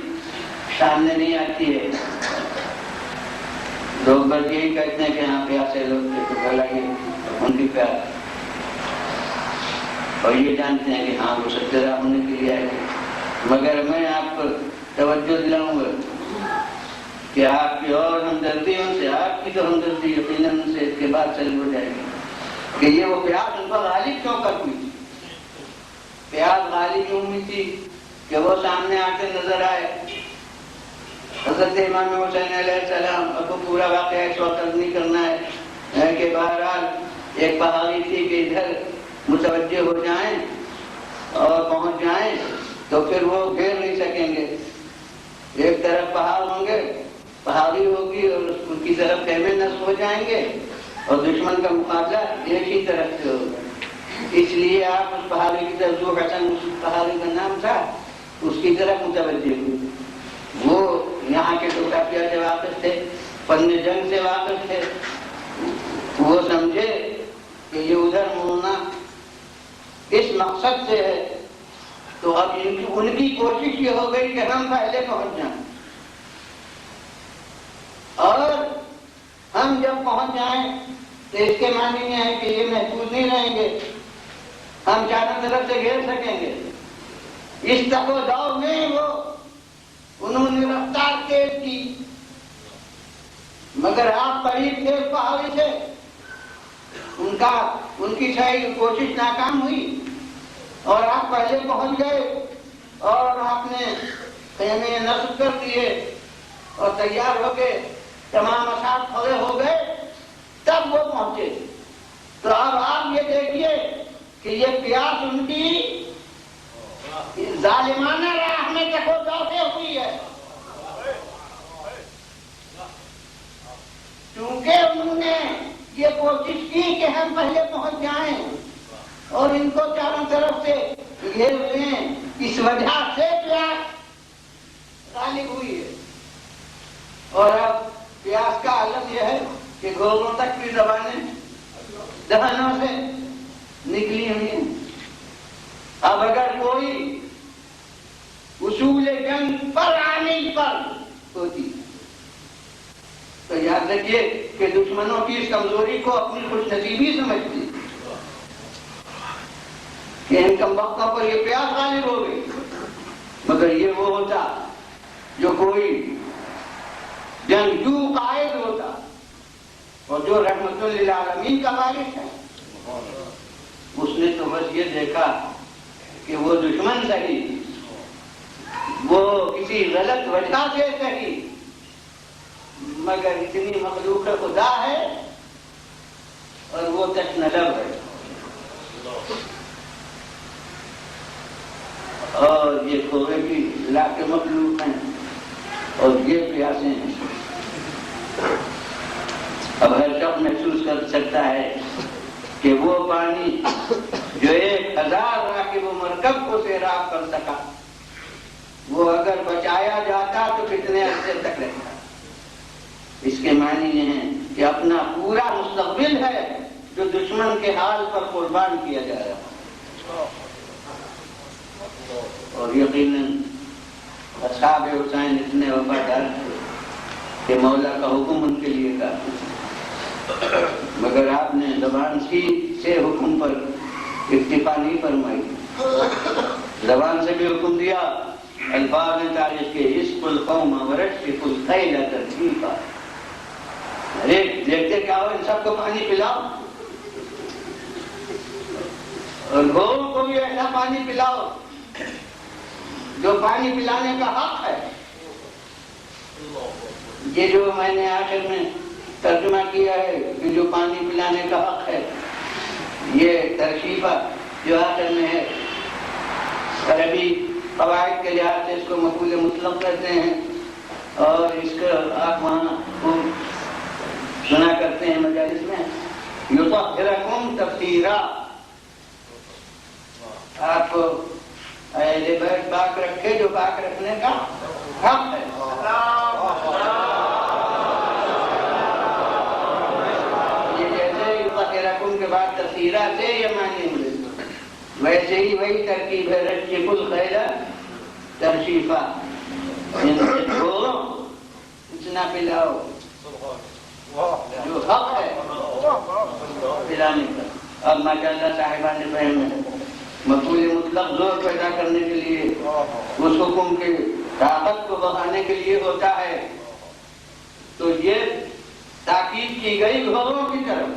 سامنے نہیں آتی ہے. لوگ بس یہی کہتے ہیں کہ ہاں پیاسے لوگ تھے تو لگے ان کی پیاس، اور یہ جانتے ہیں کہ ہاں وہ سچے راہ ہونے کے لیے آئے. مگر میں آپ کو توجہ دلاؤں گا کہ آپ کی اور ہمدردیوں سے، آپ کی تو ہمدردی یقیناً سے اس کے بعد چل ہو جائے گی کہ یہ وہ پیاس ان پر غالب کیوں کر ہوئی تھی. پیاس غالب کیوں ہوئی تھی کہ وہ سامنے آ کے نظر آئے. حضرت امام حسین علیہ السلام، اب کو پورا واقعہ اس وقت نہیں کرنا ہے کہ بہرحال ایک پہاڑی تھی کہ ادھر متوجہ ہو جائیں اور پہنچ جائیں تو پھر وہ گھیر نہیں سکیں گے. ایک طرف پہاڑ ہوں گے، پہاڑی ہوگی اور ان کی طرف خیمے نصب ہو جائیں گے اور دشمن کا مقابلہ ایک ہی طرف سے ہوگا. اس لیے آپ اس پہاڑی کی طرف، جو حسن اس پہاڑی کا نام تھا، اس کی طرف متوجہ ہوئے. وہ یہاں کے جغرافیہ سے واقف تھے، فن جنگ سے واقف تھے. وہ سمجھے کہ یہ ادھر مڑنا اس مقصد سے ہے، تو اب ان کی کوشش یہ ہو گئی کہ ہم پہلے پہنچ جائیں، اور ہم جب پہنچ جائیں تو اس کے معنی یہ ہے کہ یہ محفوظ نہیں رہیں گے، ہم چاروں طرف سے گھیر سکیں گے. اس تک و دور میں وہ انہوں نے رفتار تیز کی، مگر آپ قریب تھے پہاڑی سے، ان کی صحیح کوشش ناکام ہوئی اور آپ پہلے پہنچ گئے اور آپ نے خیمے نصب کر دیے اور تیار ہو کے تمام اصحاب کھڑے ہو گئے، تب وہ پہنچے. تو اب آپ یہ دیکھیے کہ یہ پیاس ان کی ظالمانہ راہ میں تقاضا سے ہوئی ہے، کیونکہ انہوں نے یہ کوشش کی کہ ہم پہلے پہنچ جائیں اور ان کو چاروں طرف سے گھیر لیں. اس وجہ سے پیاس غالب ہوئی ہے. اور اب پیاس کا عالم یہ ہے کہ گھوڑوں تک کی زبانیں دہنوں سے نکلی ہوئی ہیں. اب اگر کوئی اصول جنگ پر عامل پر ہوتی تو یاد رکھیے کہ دشمنوں کی اس کمزوری کو اپنی خوش نصیبی سمجھتی کہ ان کم وقتوں پر یہ پیاس غالب ہو گئی. مگر یہ وہ ہوتا جو کوئی جنگجو قائد ہوتا اور جو رحمت للعالمین کا وارث ہے. اس نے تو بس یہ دیکھا کہ وہ دشمن صحیح، وہ کسی غلط وجہ سے صحیح، مگر اتنی مخلوق خدا ہے اور وہ تشنلب ہے اور یہ کھوے کی علاقے مخلوق ہیں اور یہ پیاسے ہیں. اب ہر شخص محسوس کر سکتا ہے کہ وہ پانی جو 1000 راکب و مرکب کو سیراب کر سکا، وہ اگر بچایا جاتا تو کتنے عرصے تک رہتا. اس کے معنی یہ ہیں کہ اپنا پورا مستقبل ہے جو دشمن کے حال پر قربان کیا جا رہا. اور یقیناً اصحاب حسین اتنے وفادار تھے کہ مولا کا حکم ان کے لیے کافی، مگر آپ نے زبان سے حکم پر اکتفا نہیں فرمائی. زبان سے بھی حکم دیا، الفاظ نے تاریخ کے عشق القوم ورشف الخیل ترتیبا. ارے دیکھتے کیا ہو، ان سب کو پانی پلاؤ اور گھوڑوں کو بھی ایسا پانی پلاؤ جو پانی پلانے کا حق ہے. یہ جو میں نے آخر میں ترجمہ کیا ہے کہ جو پانی پلانے کا حق ہے، یہ ترشیفہ جو آخر میں ہے، عربی قواعد کے لحاظ سے اس کو مفعول مطلق کہتے ہیں اور اس کا آپ وہاں خوب سنا کرتے ہیں مجالس میں، یطہرکم تطہیرا. آپ کو اہل بیت پاک رکھے جو پاک رکھنے کا حق ہے. یہ جیسے یطہرکم کے بعد تطہیرا سے یہ معنی ہوئے، ویسے ہی وہی ترکیب ہے رشف الخیل ترشیفا. ان سے چھوڑو، اتنا پلاؤ جو حق ہے پلانے کا. اب ماشاءاللہ صاحبان فہم ہے مقبول مطلق زور پیدا کرنے کے لیے اس حکم کی طاقت کو بڑھانے کے لیے ہوتا ہے. تو یہ تاکید کی گئی گھوڑوں کی طرف.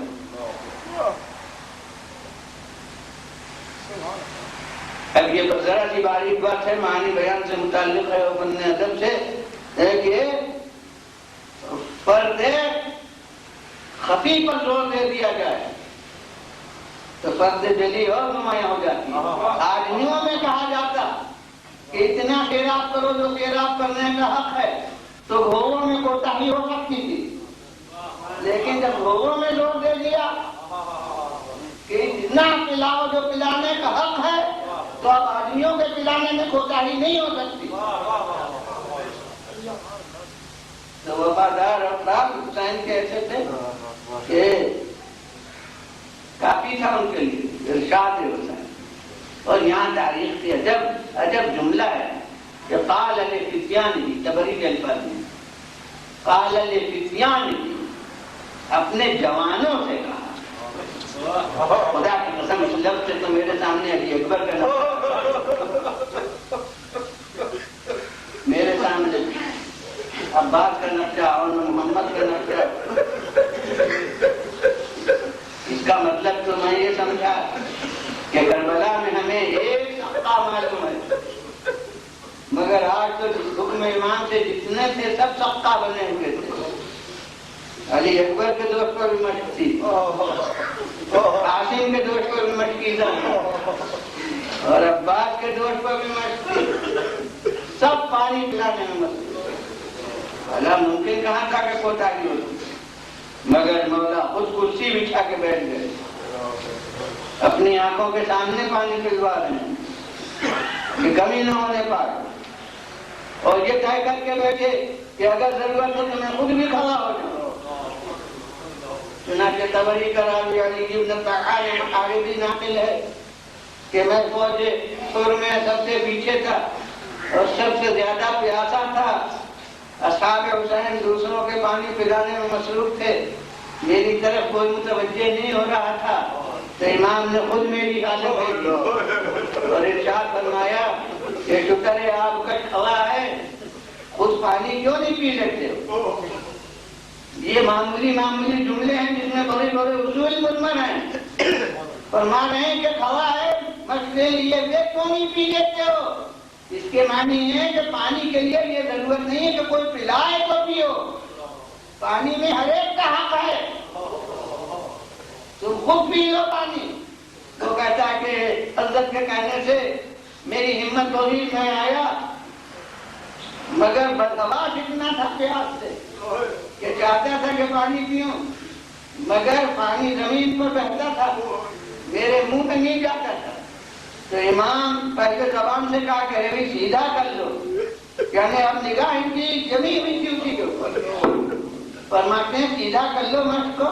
اب یہ ذرا سی باریک بات ہے معنی بیان سے متعلق ہے اور فن ادب سے ہے کہ فرد خفی پر زور دے دیا جائے تو فرد جلی اور نمایاں ہو جاتی ہے. آدمیوں میں کہا جاتا کہ اتنا خیرات کرو جو خیرات کرنے کا حق ہے تو گھوڑوں میں کوتاہی ہو سکتی تھی. لیکن جب گھوڑوں میں زور دے دیا کہ اتنا پلاؤ جو پلانے کا حق ہے تو اب آدمیوں کے پلانے میں کوتاہی نہیں ہو سکتی. تو وفادار افراد حسین کے ایسے تھے کہ کافی تھا ان کے لیے ارشاد حسین. اور یہاں تاریخ کی عجب جملہ ہے کہ قال لفتیانہ تبری کے الفاظ میں قال لفتیانہ اپنے جوانوں سے کہا. خدا کی قسم اس لفظ سے تو میرے سامنے علی اکبر کا نقشہ میرے سامنے عباس کا نقشہ اور محمد کا نقشہ. اس کا مطلب تو میں یہ سمجھا کہ کربلا میں ہمیں ایک سقہ معلوم ہے مگر آج تو حکم امام سے جتنے تھے سب سقہ بنے ہوئے تھے. علی اکبر کے دوست پر بھی مشق تھی, قاسم کے دوست پر بھی مشکیزہ اور عباس کے دوست پر بھی مشق تھی. سب پانی پلانے میں مصروف. بھلا ممکن کہاں تھا کہ کوتاہی ہوتی, مگر مولا خود کرسی بچھا کے بیٹھ گئے, اپنی آنکھوں کے سامنے پانی پلوا رہے ہیں کہ کمی نہ ہونے پائے, اور یہ طے کر کے بیٹھے کہ اگر ضرورت ہو تو میں خود بھی کھڑا ہو جاؤں. چنانچہ طبری کا راوی علی ابن طحان محاربی ناقل ہے کہ میں فوج سر میں سب سے پیچھے تھا اور سب سے زیادہ پیاسا تھا. اصحاب حسین دوسروں کے پانی پلانے میں مصروف تھے, میری طرف کوئی متوجہ نہیں ہو رہا تھا تو امام نے خود میری حالت دیکھی اور ارشاد فرمایا کہ شکر ہے آپ کا کھوا ہے, خود پانی کیوں نہیں پی لیتے ہو. یہ معمولی جملے ہیں جس میں بڑے بڑے اصول مضمر ہیں. فرما رہے ہیں کہ کھوا ہے مسئلے لیے وہ کیوں نہیں پی لیتے ہو. اس کے معنی ہے کہ پانی کے لیے یہ ضرورت نہیں ہے کہ کوئی پلائے تو پیو, پانی میں ہر ایک کا حق ہے, تم خود پی لو پانی. تو کہتا ہے کہ حضرت کے کہنے سے میری ہمت ہوئی, میں آیا مگر بدہواس اتنا تھا پیاس سے کہ چاہتا تھا کہ پانی پیوں مگر پانی زمین پر بہتا تھا, میرے منہ میں نہیں جاتا تھا. تو امام پہلے زبان سے کہا کہ روی سیدھا کر لو, یعنی اب نگاہ ان کی جمی ہوئی تھی اسی کے اوپر. فرماتے ہیں سیدھا کر لو مشق کو.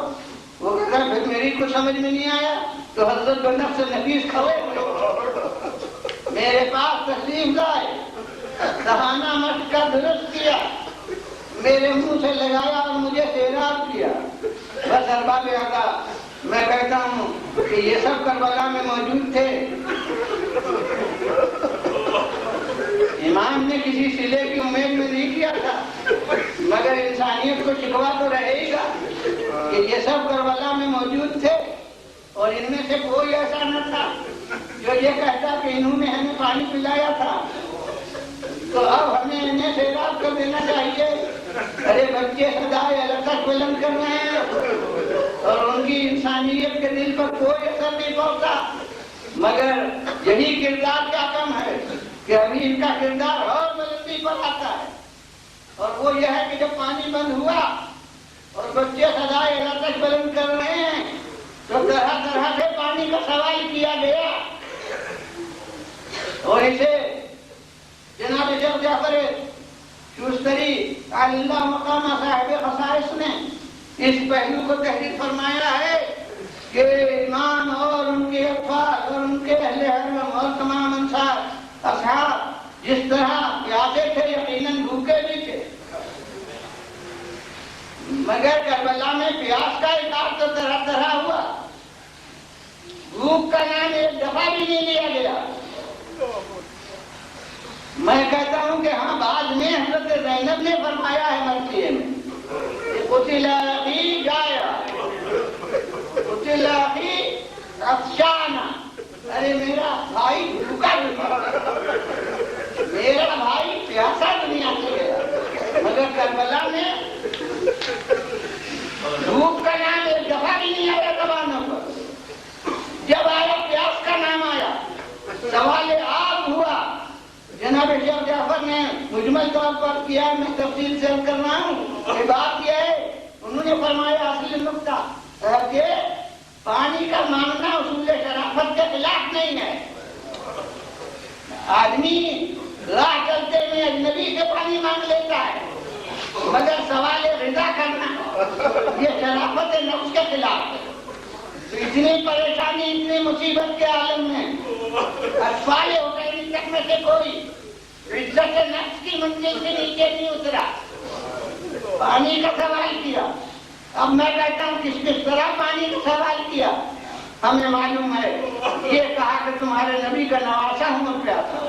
وہ کہتا ہے پھر میری کچھ سمجھ میں نہیں آیا تو حضرت کو نفس نفیس کھڑے ہوئے میرے پاس تشریف لائے, دہانہ مشق کا درست کیا, میرے منہ سے لگایا اور مجھے سیراب کیا. بس ارباب آقا میں کہتا ہوں کہ یہ سب کربلا میں موجود تھے. امام نے کسی صلے کی امید میں نہیں کیا تھا مگر انسانیت کو شکوا تو رہے گا کہ یہ سب کربلا میں موجود تھے اور ان میں سے کوئی ایسا نہ تھا جو یہ کہتا کہ انہوں نے ہمیں پانی پلایا تھا تو اب ہمیں انہیں سیراب کر دینا چاہیے. ارے بچے سدائے الگ تک بلند کر رہے ہیں اور ان کی انسانیت کے دل پر کوئی اثر نہیں پہنچتا, مگر یہی کردار کیا کم ہے کہ ابھی ان کا کردار اور بلندی پر آتا ہے. اور وہ یہ ہے کہ جب پانی بند ہوا اور بچے سدائے الگ تک بلند کر رہے ہیں تو طرح طرح سے پانی کا سوال کیا گیا اور اسے جناب شیخ جعفر شوستری اللہ مقام صاحب خصائص نے اس پہلو کو تحریر فرمایا ہے کہ امام اور ان کے افراد اور ان کے اہل حرم اور تمام انصار اصحاب جس طرح پیاسے تھے یقیناً بھوکے بھی تھے, مگر کربلا میں پیاس کا اظہار تو طرح طرح ہوا، بھوک کا نام ایک دفعہ بھی نہیں لیا گیا۔ میں کہتا ہوں کہ ہاں بعد میں حضرت زینب نے فرمایا ہے مرثیے میں، قتل اخی جایا قتل اخی افشانا، ارے میرا بھائی بھوکا میرا بھائی پیاسا دنیا سے گیا۔ مگر کربلا میں بھوک کا نام ایک دفعہ بھی نہیں آیا زبانوں پر، جب آیا پیاس کا نام آیا، سوال آب ہوا۔ جناب شیخ جعفر نے مجمل طور پر کیا، میں تفصیل سے کر رہا ہوں کہ بات یہ ہے، انہوں نے فرمایا اصل نقطہ کہ پانی کا مانگنا اصول شرافت کے خلاف نہیں ہے۔ آدمی راہ چلتے میں اجنبی سے پانی مانگ لیتا ہے، مگر سوال رضا کرنا یہ شرافت نفس کے خلاف ہے۔ تو اتنی پریشانی، اتنی مصیبت کے عالم میں اطفال حسین تک میں سے کوئی عزت نفس کی منزل سے نیچے نہیں اترا، پانی کا سوال کیا۔ اب میں کہتا ہوں کس طرح پانی کا سوال کیا، ہمیں معلوم ہے، یہ کہا کہ تمہارے نبی کا نواسا ہوں پیاسا،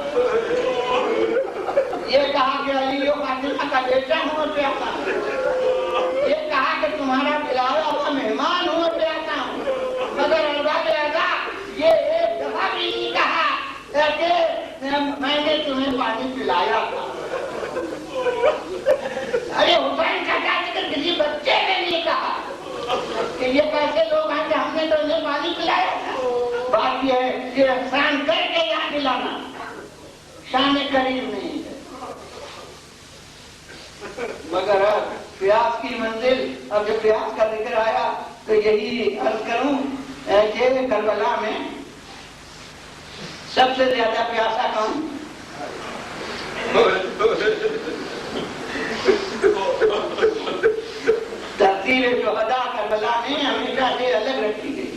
یہ کہا کہ علی و فاطمہ کا بیٹا ہوں پیاسا، یہ کہا کہ تمہارا بلایا ہوا مہمان ہوں پیاسا ہوں۔ مگر ارباب ادا یہ ایک دفعہ بھی نہیں کہا کہ میں نے تمہیں پانی پلایا تھا۔ ارے حسین کا جا کر کسی بچے نے نہیں کہا کہ یہ کیسے لوگ ہیں کہ ہم نے تو انہیں پانی پلایا تھا۔ بات یہ ہے کہ احسان کر کے یہاں پلانا شان کریم نہیں ہے۔ مگر پیاس کی منزل، اب جب پیاس کا ذکر آیا تو یہی عرض کروں کہ کربلا میں سب سے زیادہ پیاسا کون؟ ترتیب شہداء کربلا میں ہمیشہ سے الگ رکھی گئی۔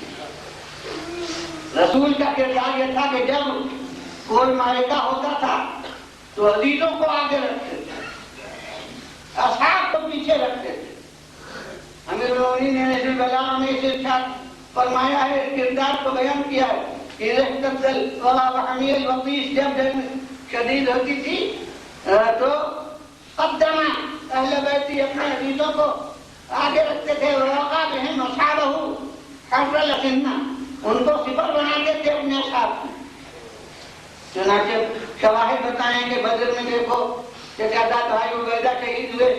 رسول کا کردار یہ تھا کہ جب کوئی معرکہ ہوتا تھا تو عزیزوں کو آگے رکھتے تھے، اصحاب کو پیچھے رکھتے تھے۔ امیر المومنین نے اس بلا میں اس ارشاد فرمایا ہے، کردار کو بیان کیا ہے کہ رحتفل وحمیل وقیس جب جنگ شدید ہوتی تھی تو قدم اہل بیتی اپنے عزیزوں کو آگے رکھتے تھے، ووقع بہم اصحابہ حر الاسنہ، ان کو سپر بناتے تھے اپنے اصحاب۔ چنانچہ شواہد بتائیں کہ بدر میں دیکھو کہ چچا بھائی عبیدہ شہید ہوئے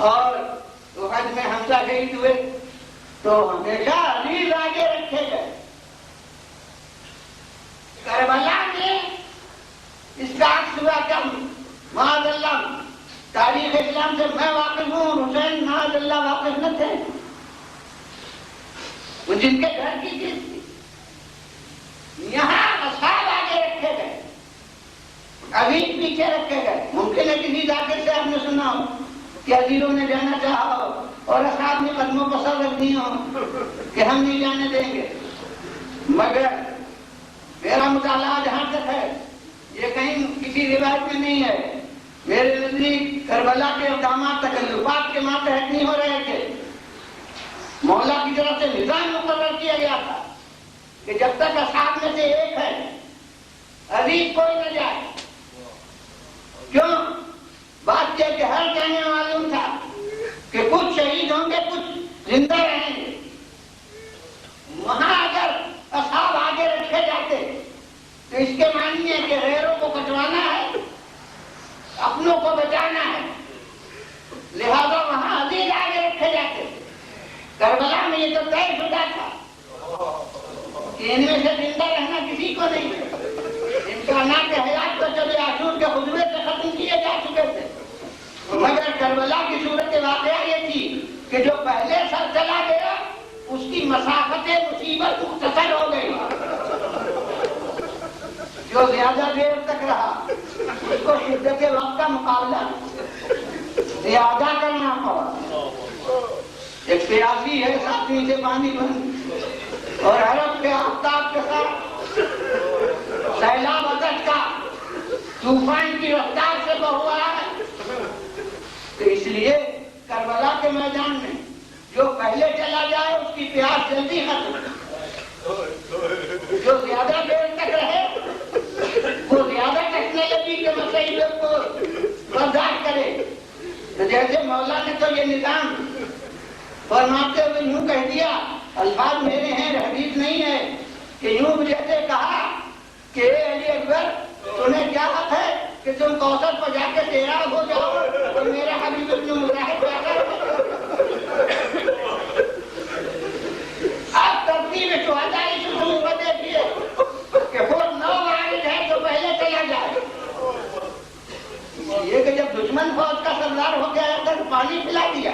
اور احد میں حمزہ شہید ہوئے، تو ہمیشہ عزیز آگے رکھے گئے۔ کربلا میں اس کا عکس ہوا کم، معاذ اللہ، تاریخ اسلام سے میں واقف ہوں، حسین معاذ اللہ واقف نہ تھے، وہ جن کے گھر کی چیز تھی۔ یہاں اصحاب آگے رکھے گئے، عزیز پیچھے رکھے گئے۔ ممکن ہے کسی ذاکر سے آپ نے سنا ہو کہ عزیزوں نے جانا چاہا ہو اور اصحاب نے قدموں پر سر رکھ دی ہو کہ ہم نہیں جانے دیں گے، مگر میرا مطالعہ جہاں تک ہے، یہ کہیں کسی روایت میں نہیں ہے، میرے نزدیک کربلا کے اقدامات تکلفات کے ماتحت نہیں ہو رہے تھے، مولا کی طرف سے نظام مقرر کیا گیا تھا کہ جب تک اصحاب میں سے ایک ہے عزیز کوئی نہ جائے۔ کیوں؟ بات یہ کہ ہر کہنے معلوم تھا کہ کچھ شہید ہوں گے، کچھ زندہ رہیں گے۔ وہاں اگر اصحاب آگے رکھے جاتے تو اس کے معنی ہے کہ غیروں کو کٹوانا ہے، اپنوں کو بچانا ہے، لہذا وہاں عزیز آگے رکھے جاتے۔ کربلا میں یہ تو طے شدہ تھا کہ ان میں سے زندہ رہنا کسی کو نہیں ہے، امکانات حیات تو جب عاشور کے خطبے سے ختم کیے جا چکے تھے، مگر کربلا کی صورت واقعہ یہ تھی کہ جو پہلے سر چلا گیا اس کی مسافت مصیبت مختصر ہو گئی، جو زیادہ دیر تک رہا اس کو شدت وقت کا مقابلہ زیادہ کرنا پڑا۔ ایک پیاسی ہے، ساتویں سے پانی بند اور عرب کے آفتاب کے ساتھ سیلاب ادج کا طوفان کی رفتار سے بہہ رہا ہے، تو اس لیے کربلا کے میدان میں جو پہلے چلا جائے اس کی پیاس جلدی ختم، جو زیادہ دیر تک رہے وہ زیادہ ٹیکنالوجی کے مسائل کو برداشت کرے۔ تو جیسے مولا نے تو یہ نظام فرماتے ہوئے یوں کہہ دیا، الفاظ میرے ہیں، حدیث نہیں ہے، کہ یوں جیسے کہا کہ اے علی اکبر تمہیں کیا حق ہے کہ تم کوثر پر جا کے تیرا ہو جاؤ اور میرا حبیب ابن مجاہد پیدا ہو۔ آپ ترتیب شہداء اس حکم کو دیکھیے کہ وہ 9 وارد ہے تو پہلے چلا جائے، یہ کہ جب دشمن فوج کا سردار ہو کے آیا تو پانی پلا دیا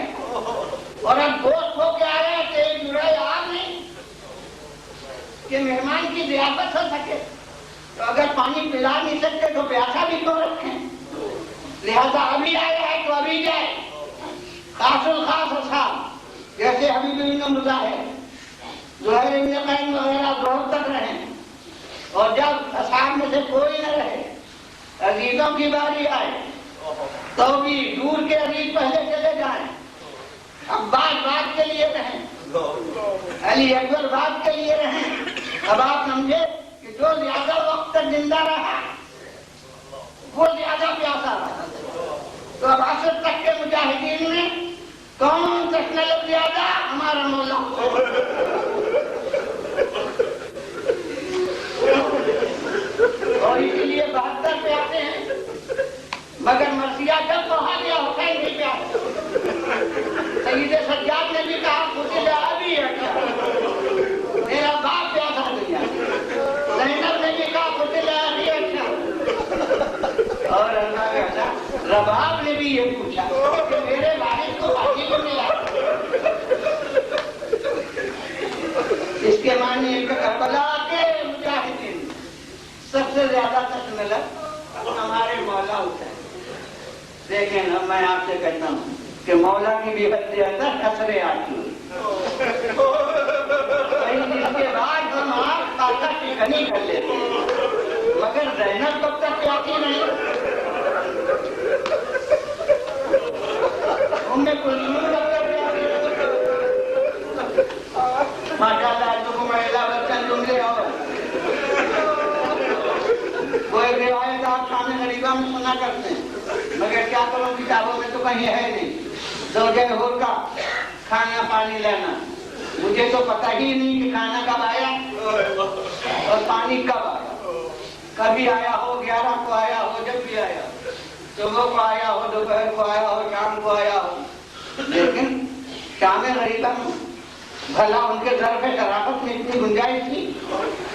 اور اب دوست ہو کے آیا کہ ایک جرعہ آگ نہیں کہ مہمان کی ضیافت ہو سکے، تو اگر پانی پلا نہیں سکتے تو پیاسا بھی کیوں رکھیں؟ لہذا ابھی آیا ہے تو ابھی جائے۔ خاص الخاص اصحاب جیسے حبیب بن مجاہد، زہیر بن قین وغیرہ ظہر تک رہیں، اور جب اصحاب میں سے کوئی نہ رہے، عزیزوں کی باری آئے تو بھی دور کے عزیز پہلے چلے جائیں، عباس بات کے لیے رہیں، علی اکبر بات کے لیے رہیں۔ اب آپ سمجھے کہ جو زیادہ وقت تک زندہ رہا وہ زیادہ پیاسا رہا۔ تو اب عصر تک کے مجاہدین میں کون ٹیکنالوجی زیادہ؟ ہمارا مولا۔ اور اسی لیے 72 پیاسے ہیں، مگر مرثیہ جب کہا گیا حسین بھی پیاسے۔ سید سجاد نے بھی کہا مجھے ابھی ہے میرا باپ پیاسا دنیا، زینب نے بھی کہا مجھے ابھی اچھا، اور رباب نے بھی یہ پوچھا کہ میرے والد کو باقی کو ملا۔ اس کے معنی کربلا کے مجاہدین سب سے زیادہ تشملت ہمارے مولا ہوتا ہے۔ لیکن اب میں آپ سے کہتا ہوں کہ مولا کی بھی حد سے اندر اثریں آتی ہیں، اس کے بعد ہم آپ خاصا ٹکانی کر لیتے ہیں، مگر زینب کب تک پیاسی نہیں، ام کلثوم کب تک پیاسی نہیں۔ ماشاء اللہ تم مہیلا بچن جملے اور کوئی روایت آپ سامنے غریبہ میں سنا کرتے ہیں، مگر کیا کروں کتابوں میں تو کہیں ہے نہیں۔ زوجہ حور کا کھانا پانی لینا، مجھے تو پتہ ہی نہیں کہ کھانا کب آیا اور پانی کب آیا، کبھی آیا ہو 11 کو آیا ہو، جب بھی آیا، صبح کو آیا ہو، دوپہر کو آیا ہو، شام کو آیا ہو۔ لیکن شام غریبہ میں بھلا ان کے ظرف شرافت میں اتنی گنجائش تھی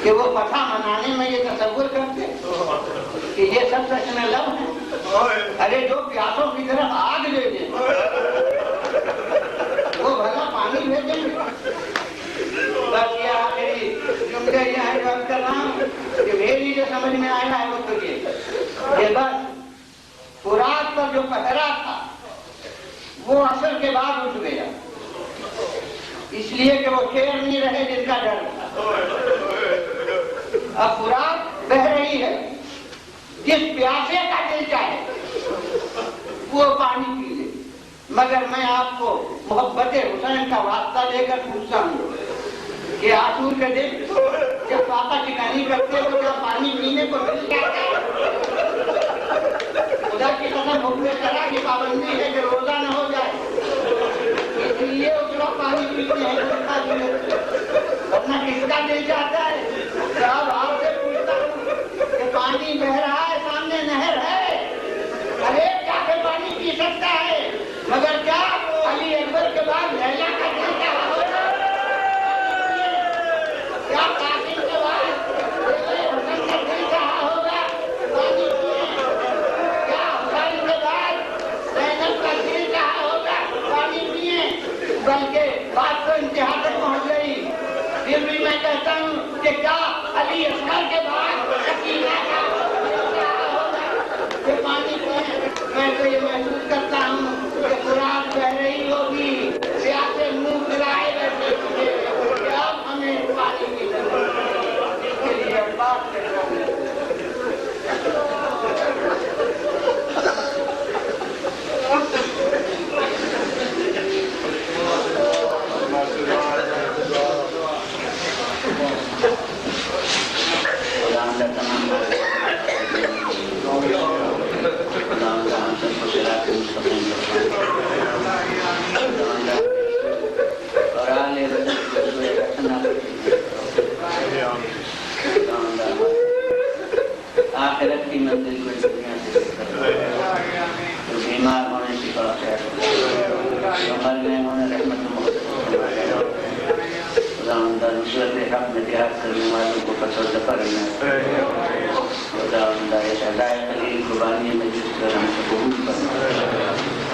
کہ وہ پتہ منانے میں یہ تصور کرتے کہ یہ سب سچ میں لب ہے۔ ارے جو پیاسوں کی طرف آگ لے دیں وہ بھلا پانی بھیجیں گے؟ بس یہ آخری جملے یہ ہے بات کر رہا ہوں کہ میری جو سمجھ میں آیا ہے وہ تو یہ بس فرات پر جو پہرا تھا وہ عصر کے بعد اٹھ گیا، اس لیے کہ وہ شیر نہیں رہے جن کا ڈر تھا۔ اب فرات بہ رہی ہے، جس پیاسے کا دل چاہے وہ پانی پی لے، مگر میں آپ کو محبت حسین کا واسطہ دے کر پوچھتا ہوں کہ آسور کے دل جب پاپا ٹکانی کرتے ہو جب پانی پینے کو مل جاتا ہے، خدا کی قسم حکم شرع کی پابندی ہے کہ روزہ نہ ہو جائے، اس لیے اس وقت پانی پیتے ہیں، ورنہ کس کا دل چاہتا ہے؟ اب آپ سے پوچھتا ہوں کہ پانی بہ رہا ہے، سامنے نہر ہے، ہر ایک جا کے پانی پی سکتا ہے، مگر کیا علی اکبر کے بعد لیلا کا دل چاہا ہوگا؟ کیا قاسم کے بعد حسن کا دل چاہا ہوگا؟ پانی پیئے۔ کیا حسین کے بعد زینب کا دل چاہا ہوگا؟ پانی پیئے۔ بلکہ بات تو انتہا تک پہنچ گئی، پھر بھی میں کہتا ہوں کہ کیا علی اصغر کے بعد سکینہ کا دل چاہا ہوگا کہ پانی پیئے؟ میں تو یہ محسوس کرتا ہوں کہ فرات بہ رہی ہوگی، پیاسے منہ پھرائے بیٹھے تھے کہ اب ہمیں پانی کی ضرورت ہے، اس کے لیے بات کر رہا ہوں۔ حق میں جہاد کرنے والوں کو پسند کرنا خدا اللہ اس ادائے خلیل قربانی میں جس طرح ہم سے قبول کرنا